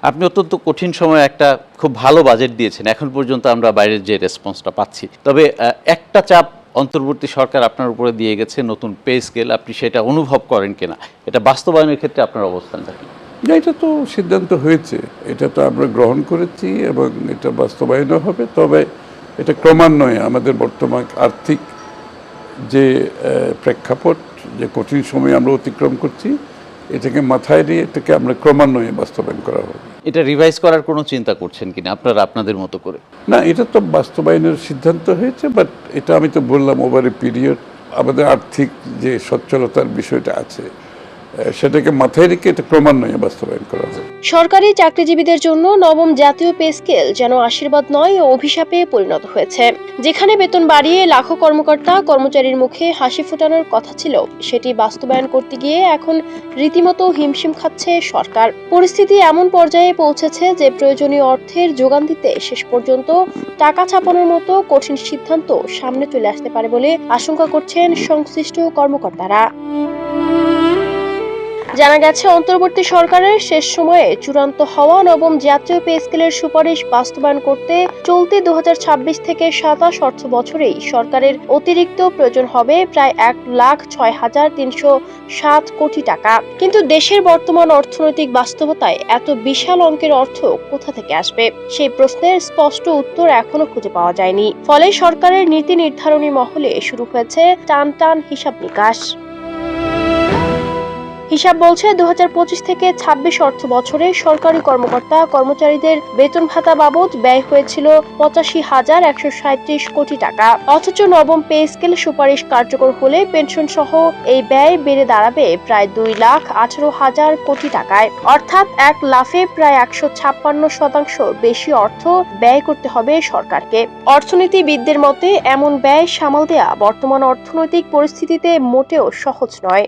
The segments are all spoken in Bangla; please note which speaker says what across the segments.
Speaker 1: আপনি অত্যন্ত কঠিন সময়ে একটা খুব ভালো বাজেট দিয়েছেন, এখন পর্যন্ত আমরা বাইরের যে রেসপন্সটা পাচ্ছি। তবে একটা চাপ অন্তর্বর্তী সরকার আপনার উপরে দিয়ে গেছে, নতুন পে স্কেল, আপনি সেটা অনুভব করেন কিনা, এটা বাস্তবায়নের ক্ষেত্রে আপনার অবস্থানটা কি?
Speaker 2: না, এটা তো সিদ্ধান্ত হয়েছে, এটা তো আমরা গ্রহণ করেছি এবং এটা বাস্তবায়নও হবে। তবে এটা ক্রমান্বয়ে আমাদের বর্তমান আর্থিক যে প্রেক্ষাপট, যে কঠিন সময় আমরা অতিক্রম করছি, এটাকে মাথায় নিয়ে এটাকে আমরা ক্রমান্বয়ে বাস্তবায়ন করা হবে।
Speaker 1: এটা রিভাইজ করার কোনো চিন্তা করছেন কিনা আপনারা আপনাদের মতো করে?
Speaker 2: না, এটা তো বাস্তবায়নের সিদ্ধান্ত হয়েছে, বাট এটা আমি তো বললাম ওভার এ পিরিয়ড আমাদের আর্থিক যে সচ্ছলতার বিষয়টা আছে, সেটাকে মাথায় রেখে এটা ক্রমান্বয়ে বাস্তবায়ন করা হবে।
Speaker 3: সরকারি চাকরিজীবীদের জন্য নবম জাতীয় পে স্কেল যেন আশীর্বাদ নয়, অভিশাপে পরিণত হয়েছে। যেখানে বেতন বাড়িয়ে লাখো কর্মকর্তা কর্মচারীর মুখে হাসি ফোটানোর কথা ছিল, সেটি বাস্তবায়ন করতে গিয়ে এখন রীতিমতো হিমশিম খাচ্ছে সরকার। পরিস্থিতি এমন পর্যায়ে পৌঁছেছে যে প্রয়োজনীয় অর্থের যোগান দিতে শেষ পর্যন্ত টাকা ছাপানোর মতো কঠিন সিদ্ধান্ত সামনে চলে আসতে পারে বলে আশঙ্কা করছেন সংশ্লিষ্ট কর্মকর্তারা। জানা গেছে, অন্তর্বর্তী সরকারের শেষ সময়ে চূড়ান্ত হওয়া নবম জাতীয় পে স্কেলের সুপারিশ বাস্তবায়ন করতে চলতি 2026 থেকে 27 অর্থ বছরেই সরকারের অতিরিক্ত প্রয়োজন হবে প্রায় 1,06,307 কোটি টাকা। কিন্তু দেশের বর্তমান অর্থনৈতিক বাস্তবতায় এত বিশাল অঙ্কের অর্থ কোথা থেকে আসবে, সেই প্রশ্নের স্পষ্ট উত্তর এখনো খুঁজে পাওয়া যায়নি। ফলে সরকারের নীতি নির্ধারণী মহলে শুরু হয়েছে টান টান হিসাব নিকাশ। হিসাব বলছে 2025 থেকে 26 অর্থ বছরে সরকারি কর্মকর্তা কর্মচারীদের বেতন ভাতা বাবদ ব্যয় হয়েছিল 85,137 কোটি টাকা। অথচ নবম পে স্কেল সুপারিশ কার্যকর হলে পেনশন সহ এই ব্যয় বেড়ে দাঁড়াবে প্রায় 2,18,000 কোটি টাকায়। অর্থাৎ এক লাফে প্রায় 156% বেশি অর্থ ব্যয় করতে হবে সরকারকে। অর্থনীতিবিদদের মতে এমন ব্যয় সামাল দেয়া বর্তমান অর্থনৈতিক পরিস্থিতিতে মোটেও সহজ নয়।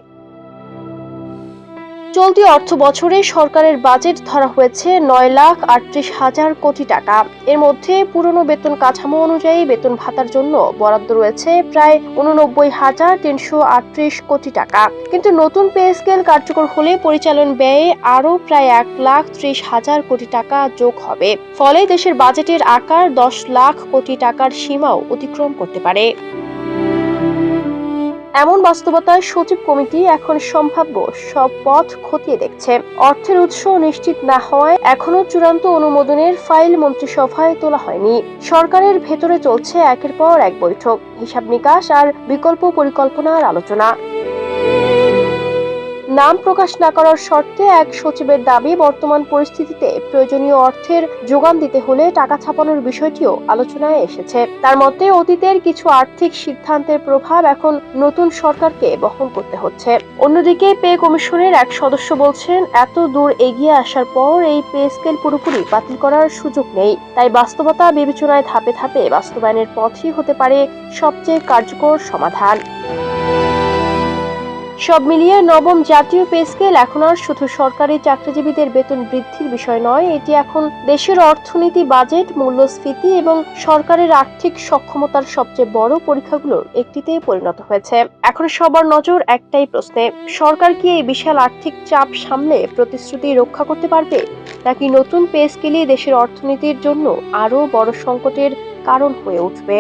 Speaker 3: চলতি অর্থ বছরে সরকারের বাজেট ধরা হয়েছে 9,38,000 কোটি টাকা। এর মধ্যে পুরনো বেতন কাঠামো অনুযায়ী বেতন ভাতার জন্য বরাদ্দ রয়েছে প্রায় 89,338 কোটি টাকা। কিন্তু নতুন পে স্কেল কার্যকর হলে পরিচালন ব্যয়ে আরও প্রায় 1,30,000 কোটি টাকা যোগ হবে। ফলে দেশের বাজেটের আকার 10 লাখ কোটি টাকার সীমাও অতিক্রম করতে পারে। এমন বাস্তবতায় সচিব কমিটি এখন সম্ভাব্য সব পথ খতিয়ে দেখছে। অর্থের উৎস নিশ্চিত না হওয়ায় এখনো চূড়ান্ত অনুমোদনের ফাইল মন্ত্রিসভায় তোলা হয়নি। সরকারের ভেতরে চলছে একের পর এক বৈঠক, হিসাব নিকাশ আর বিকল্প পরিকল্পনার আলোচনা। নাম প্রকাশ না করার শর্তে এক সচিবের দাবি, বর্তমান পরিস্থিতিতে প্রয়োজনীয় অর্থের যোগান দিতে হলে টাকা ছাপানোর বিষয়টিও আলোচনায় এসেছে। তার মতে, অতীতের কিছু আর্থিক সিদ্ধান্তের প্রভাব এখন নতুন সরকারকে বহন করতে হচ্ছে। অন্যদিকে পে কমিশনের এক সদস্য বলছেন, এত দূর এগিয়ে আসার পর এই পে স্কেল পুরোপুরি বাতিল করার সুযোগ নেই। তাই বাস্তবতা বিবেচনায় ধাপে ধাপে বাস্তবায়নের পথই হতে পারে সবচেয়ে কার্যকর সমাধান। সব মিলিয়ে নবম জাতীয় পে স্কেল এখন আর শুধু সরকারি চাকরিজীবীদের বেতন বৃদ্ধির বিষয় নয়, এটি এখন দেশের অর্থনীতি, বাজেট, মূল্যস্ফীতি এবং সরকারের আর্থিক সক্ষমতার সবচেয়ে বড় পরীক্ষাগুলোর একটিতে পরিণত হয়েছে। এখন সবার নজর একটাই প্রশ্নে, সরকার কি এই বিশাল আর্থিক চাপ সামলে প্রতিশ্রুতি রক্ষা করতে পারবে, নাকি নতুন পে স্কেলই দেশের অর্থনীতির জন্য আরো বড় সংকটের কারণ হয়ে উঠবে?